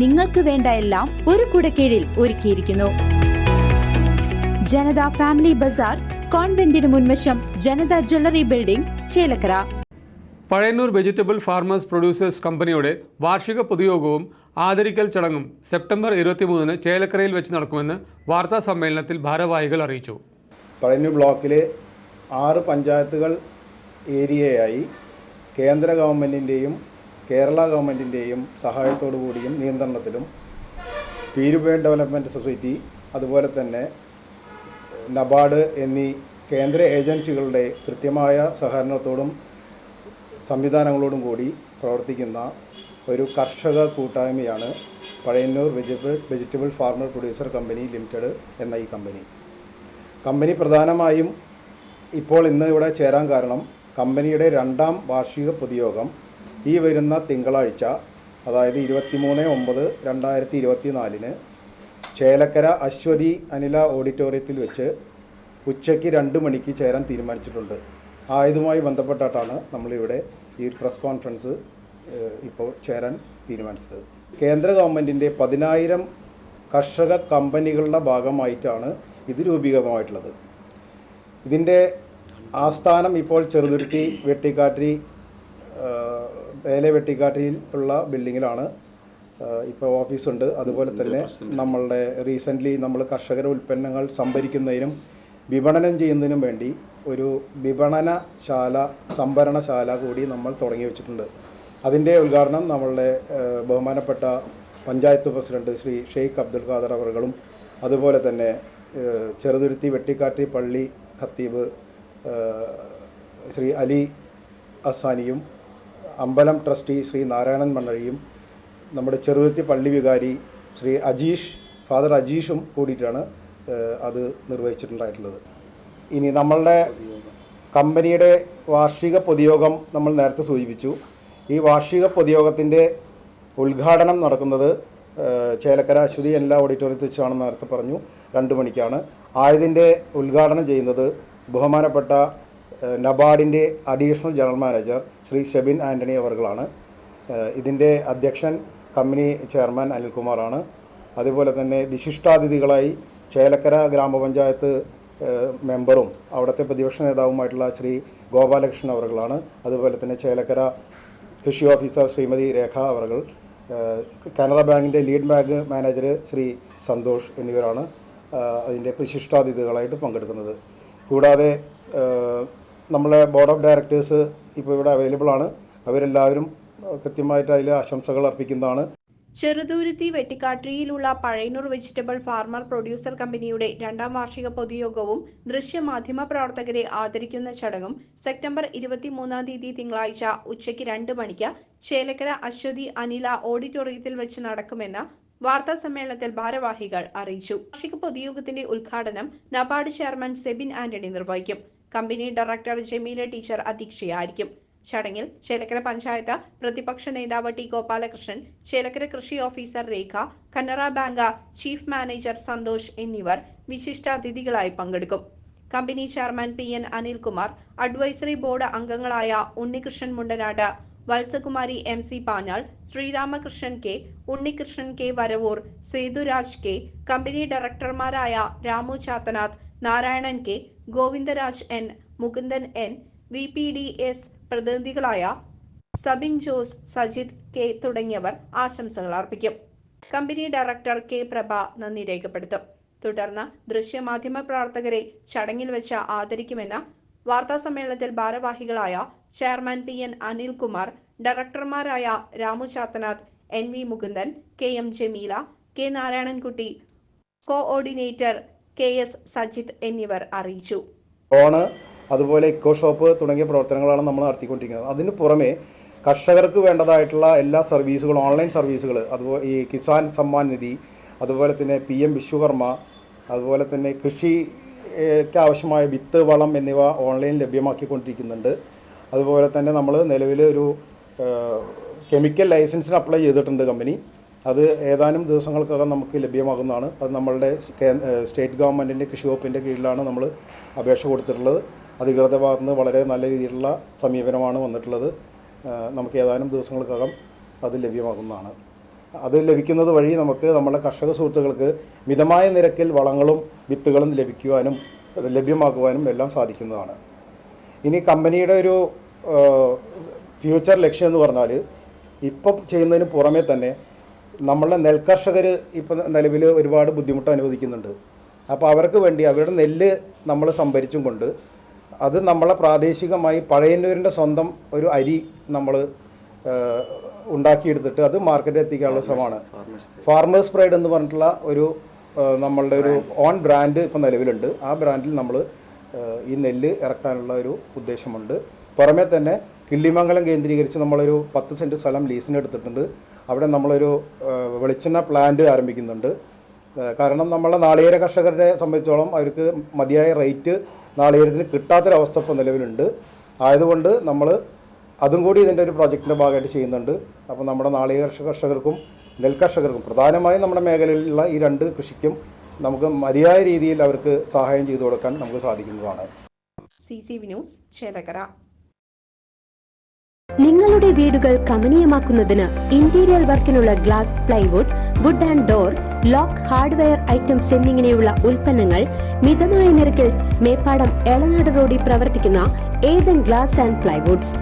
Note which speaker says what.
Speaker 1: നിങ്ങൾക്ക് വേണ്ട എല്ലാം ഒരു കുടക്കീഴിൽ ഒരുക്കിയിരിക്കുന്നു. ജനത ഫാമിലി ബസാർ, കോൺവെന്റിന് മുൻവശം, Janata jewellery building, Chelakkara.
Speaker 2: Pazhayannur vegetable farmers producers കമ്പനിയുടെ വാർഷിക പൊതുയോഗവും ആദരിക്കൽ ചടങ്ങും സെപ്റ്റംബർ 23 ചേലക്കരയിൽ വെച്ച് നടക്കുമെന്ന് വാർത്താ സമ്മേളനത്തിൽ ഭാരവാഹികൾ അറിയിച്ചു.
Speaker 3: പഴയന്നൂർ ബ്ലോക്കിലെ 6 പഞ്ചായത്തുകൾ ഏരിയയായി കേന്ദ്ര ഗവൺമെൻറ്റിൻ്റെയും കേരള ഗവൺമെൻറ്റിൻ്റെയും സഹായത്തോടു കൂടിയും നിയന്ത്രണത്തിലും പീരുബേൺ ഡെവലപ്മെൻറ്റ് സൊസൈറ്റി, അതുപോലെ തന്നെ നബാർഡ് എന്നീ കേന്ദ്ര ഏജൻസികളുടെ കൃത്യമായ സഹകരണത്തോടും സംവിധാനങ്ങളോടും കൂടി പ്രവർത്തിക്കുന്ന ഒരു കർഷക കൂട്ടായ്മയാണ് Pazhayannur vegetable farmer producer company limited എന്ന ഈ കമ്പനി പ്രധാനമായും ഇപ്പോൾ ഇന്ന് ഇവിടെ ചേരാൻ കാരണം കമ്പനിയുടെ 2ാം വാർഷിക പൊതുയോഗം ഈ വരുന്ന തിങ്കളാഴ്ച, അതായത് 23/9/2024 ചേലക്കര അശ്വതി അനില ഓഡിറ്റോറിയത്തിൽ വെച്ച് ഉച്ചയ്ക്ക് 2 മണിക്ക് ചേരാൻ തീരുമാനിച്ചിട്ടുണ്ട്. ആയതുമായി ബന്ധപ്പെട്ടിട്ടാണ് നമ്മളിവിടെ ഈ പ്രസ് കോൺഫറൻസ് ഇപ്പോൾ ചേരാൻ തീരുമാനിച്ചത്. കേന്ദ്ര ഗവൺമെൻറ്റിൻ്റെ 10,000 കർഷക കമ്പനികളുടെ ഭാഗമായിട്ടാണ് ഇത് രൂപീകൃതമായിട്ടുള്ളത്. ഇതിൻ്റെ ആസ്ഥാനം ഇപ്പോൾ ചെറുതുരുത്തി വെട്ടിക്കാട്ടിരി വെട്ടിക്കാട്ടിരിയിലുള്ള ബിൽഡിങ്ങിലാണ് ഇപ്പോൾ ഓഫീസുണ്ട്. അതുപോലെ തന്നെ നമ്മളുടെ റീസെൻ്റ്ലി നമ്മൾ കർഷകരുടെ ഉൽപ്പന്നങ്ങൾ സംഭരിക്കുന്നതിനും വിപണനം ചെയ്യുന്നതിനും വേണ്ടി ഒരു വിപണനശാല, സംഭരണശാല കൂടി നമ്മൾ തുടങ്ങി വെച്ചിട്ടുണ്ട്. അതിൻ്റെ ഉദ്ഘാടനം നമ്മളുടെ ബഹുമാനപ്പെട്ട പഞ്ചായത്ത് പ്രസിഡന്റ് ശ്രീ ഷെയ്ഖ് അബ്ദുൽ ഖാദർ അവറുകളും, അതുപോലെ തന്നെ ചെറുതുരുത്തി വെട്ടിക്കാട്ടി പള്ളി ഖത്തീബ് ശ്രീ അലി അസാനിയും, അമ്പലം ട്രസ്റ്റി ശ്രീ നാരായണൻ മണ്ണഴിയും, നമ്മുടെ ചെറുതുരുത്തി പള്ളി വികാരി ശ്രീ ഫാദർ അജീഷും കൂടിയിട്ടാണ് അത് നിർവഹിച്ചിട്ടുണ്ടായിട്ടുള്ളത്. ഇനി നമ്മളുടെ കമ്പനിയുടെ വാർഷിക പൊതുയോഗം നമ്മൾ നേരത്തെ സൂചിപ്പിച്ചു. ഈ വാർഷിക പൊതുയോഗത്തിൻ്റെ ഉദ്ഘാടനം നടക്കുന്നത് ചേലക്കര അശ്വതി എല്ലാ ഓഡിറ്റോറിയത്തിൽ വെച്ചാണെന്ന് നേരത്തെ പറഞ്ഞു, 2 മണിക്കാണ്. ആയതിൻ്റെ ഉദ്ഘാടനം ചെയ്യുന്നത് ബഹുമാനപ്പെട്ട നബാർഡിൻ്റെ additional general manager Shri Shebin Antony അവർകളാണ്. ഇതിൻ്റെ അധ്യക്ഷൻ കമ്പനി ചെയർമാൻ അനിൽകുമാറാണ്. അതുപോലെ തന്നെ വിശിഷ്ടാതിഥികളായി ചേലക്കര ഗ്രാമപഞ്ചായത്ത് മെമ്പറും അവിടുത്തെ പ്രതിപക്ഷ നേതാവുമായിട്ടുള്ള ശ്രീ ഗോപാലകൃഷ്ണൻ അവർകളാണ്. അതുപോലെ തന്നെ ചേലക്കര കൃഷി ഓഫീസർ ശ്രീമതി രേഖ അവർകൾ, കാനറ ബാങ്കിൻ്റെ lead bank manager Shri Santhosh എന്നിവരാണ് അതിൻ്റെ വിശിഷ്ടാതിഥികളായിട്ട് പങ്കെടുക്കുന്നത്. കൂടാതെ നമ്മളെ ബോർഡ് ഓഫ് ഡയറക്ടേഴ്സ് ഇപ്പോൾ ഇവിടെ അവൈലബിൾ ആണ്. അവരെല്ലാവരും കൃത്യമായിട്ട് അതിൽ ആശംസകൾ അർപ്പിക്കുന്നതാണ്.
Speaker 4: ചെറുതുരുത്തി വെട്ടിക്കാട്ടിരിയിലുള്ള പഴയന്നൂർ വെജിറ്റബിൾ ഫാർമർ പ്രൊഡ്യൂസർ കമ്പനിയുടെ 2ാം വാർഷിക പൊതുയോഗവും ദൃശ്യമാധ്യമ പ്രവർത്തകരെ ആദരിക്കുന്ന ചടങ്ങും സെപ്റ്റംബർ 23 തിങ്കളാഴ്ച ഉച്ചയ്ക്ക് 2 മണിക്ക് ചേലക്കര അശ്വതി അനില ഓഡിറ്റോറിയത്തിൽ വെച്ച് നടക്കുമെന്ന് വാർത്താ സമ്മേളനത്തിൽ ഭാരവാഹികൾ അറിയിച്ചു. വാർഷിക പൊതുയോഗത്തിന്റെ ഉദ്ഘാടനം നബാർഡ് ചെയർമാൻ സെബിൻ ആന്റണി നിർവഹിക്കും. കമ്പനി ഡയറക്ടർ ജമീല ടീച്ചർ അധ്യക്ഷയായിരിക്കും. ചടങ്ങിൽ ചേലക്കര പഞ്ചായത്ത് പ്രതിപക്ഷ നേതാവ് ടി ഗോപാലകൃഷ്ണൻ, ചേലക്കര കൃഷി officer Rekha, Canara bank chief manager Santhosh എന്നിവർ വിശിഷ്ടാതിഥികളായി പങ്കെടുക്കും. Company chairman PN Anilkumar, advisory board അംഗങ്ങളായ Unnikrishnan Mundanad, Valsakumari MC Panjal, Sreeramakrishnan K, Unnikrishnan K Varavoor, Sethuraj K, company ഡയറക്ടർമാരായ Ramu Chathanath, Narayanan K, Govindaraj N, Mukundan N, VPDS പ്രതിനിധികളായ സബിൻ ജോസ്, സജിത് K തുടങ്ങിയവർ ആശംസകൾ അർപ്പിക്കും. കമ്പനി ഡയറക്ടർ K പ്രഭ നന്ദി രേഖപ്പെടുത്തും. തുടർന്ന് ദൃശ്യമാധ്യമ പ്രവർത്തകരെ ചടങ്ങിൽ വെച്ച് ആദരിക്കുമെന്ന് വാർത്താസമ്മേളനത്തിൽ ഭാരവാഹികളായ ചെയർമാൻ PN അനിൽകുമാർ, ഡയറക്ടർമാരായ Ramu Chathanath, NV Mukundan, KM Jameela, K Narayanankutty, coordinator KS Sajith എന്നിവർ അറിയിച്ചു.
Speaker 3: അതുപോലെ ഇക്കോ ഷോപ്പ് തുടങ്ങിയ പ്രവർത്തനങ്ങളാണ് നമ്മൾ നടത്തിക്കൊണ്ടിരിക്കുന്നത്. അതിന് പുറമെ കർഷകർക്ക് വേണ്ടതായിട്ടുള്ള എല്ലാ സർവീസുകളും, ഓൺലൈൻ സർവീസുകൾ, അതുപോലെ ഈ കിസാൻ സമ്മാൻ നിധി, അതുപോലെ തന്നെ PM വിശ്വകർമ്മ, അതുപോലെ തന്നെ കൃഷിക്ക് ആവശ്യമായ വിത്ത്, വളം എന്നിവ ഓൺലൈൻ ലഭ്യമാക്കിക്കൊണ്ടിരിക്കുന്നുണ്ട്. അതുപോലെ തന്നെ നമ്മൾ നിലവിൽ ഒരു കെമിക്കൽ ലൈസൻസിന് അപ്ലൈ ചെയ്തിട്ടുണ്ട് കമ്പനി. അത് ഏതാനും ദിവസങ്ങൾക്കകം നമുക്ക് ലഭ്യമാകുന്നതാണ്. അത് നമ്മളുടെ സ്റ്റേറ്റ് ഗവൺമെൻറ്റിൻ്റെ കൃഷി വകുപ്പിൻ്റെ കീഴിലാണ് നമ്മൾ അപേക്ഷ കൊടുത്തിട്ടുള്ളത്. അധികൃത ഭാഗത്ത് നിന്ന് വളരെ നല്ല രീതിയിലുള്ള സമീപനമാണ് വന്നിട്ടുള്ളത്. നമുക്ക് ഏതാനും ദിവസങ്ങൾക്കകം അത് ലഭ്യമാകുന്നതാണ്. അത് ലഭിക്കുന്നത് വഴി നമുക്ക് നമ്മുടെ കർഷക സുഹൃത്തുക്കൾക്ക് മിതമായ നിരക്കിൽ വളങ്ങളും വിത്തുകളും ലഭ്യമാക്കുവാനും എല്ലാം സാധിക്കുന്നതാണ്. ഇനി കമ്പനിയുടെ ഒരു ഫ്യൂച്ചർ ലക്ഷ്യം എന്ന് പറഞ്ഞാൽ ഇപ്പം ചെയ്യുന്നതിന് പുറമേ തന്നെ നമ്മളുടെ നെൽകർഷകർ ഇപ്പം നിലവിൽ ഒരുപാട് ബുദ്ധിമുട്ട് അനുഭവിക്കുന്നുണ്ട്. അപ്പോൾ അവർക്ക് വേണ്ടി അവരുടെ നെല്ല് നമ്മൾ സംഭരിച്ചും കൊണ്ട് അത് നമ്മളെ പ്രാദേശികമായി പഴയന്നൂരിൻ്റെ സ്വന്തം ഒരു അരി നമ്മൾ ഉണ്ടാക്കിയെടുത്തിട്ട് അത് മാർക്കറ്റിൽ എത്തിക്കാനുള്ള ശ്രമമാണ്. ഫാർമേഴ്സ് പ്രൈഡ് എന്ന് പറഞ്ഞിട്ടുള്ള ഒരു നമ്മളുടെ ഒരു ഓൺ ബ്രാൻഡ് ഇപ്പം നിലവിലുണ്ട്. ആ ബ്രാൻഡിൽ നമ്മൾ ഈ നെല്ല് ഇറക്കാനുള്ള ഒരു ഉദ്ദേശമുണ്ട്. പുറമേ തന്നെ കിള്ളിമംഗലം കേന്ദ്രീകരിച്ച് നമ്മളൊരു 10 സെൻറ്റ് സ്ഥലം ലീസിന് എടുത്തിട്ടുണ്ട്. അവിടെ നമ്മളൊരു വെളിച്ചെണ്ണ പ്ലാന്റ് ആരംഭിക്കുന്നുണ്ട്. കാരണം നമ്മളെ നാളികേര കർഷകരെ സംബന്ധിച്ചോളം അവർക്ക് മതിയായ റേറ്റ് നാളികേരത്തിന് കിട്ടാത്തൊരവസ്ഥ ഇപ്പോൾ നിലവിലുണ്ട്. ആയതുകൊണ്ട് നമ്മൾ അതും കൂടി ഇതിൻ്റെ ഒരു പ്രോജക്റ്റിൻ്റെ ഭാഗമായിട്ട് ചെയ്യുന്നുണ്ട്. അപ്പോൾ നമ്മുടെ നാളികേര കർഷകർക്കും നെൽകർഷകർക്കും പ്രധാനമായും നമ്മുടെ മേഖലയിലുള്ള ഈ 2 കൃഷിക്കും നമുക്ക് മതിയായ രീതിയിൽ അവർക്ക് സഹായം ചെയ്തു കൊടുക്കാൻ നമുക്ക് സാധിക്കുന്നതാണ്.
Speaker 4: CCV news Chelakkara.
Speaker 5: നിങ്ങളുടെ വീടുകൾ കമനീയമാക്കുന്നതിന് ഇന്റീരിയർ വർക്കിനുള്ള glass, plywood, wood and door, lock, hardware items എന്നിങ്ങനെയുള്ള ഉൽപ്പന്നങ്ങൾ മിതമായ നിരക്കിൽ മേപ്പാടം എളനാട് റോഡിൽ പ്രവർത്തിക്കുന്ന ഏതൻ ഗ്ലാസ് ആൻഡ് പ്ലൈവുഡ്സ്.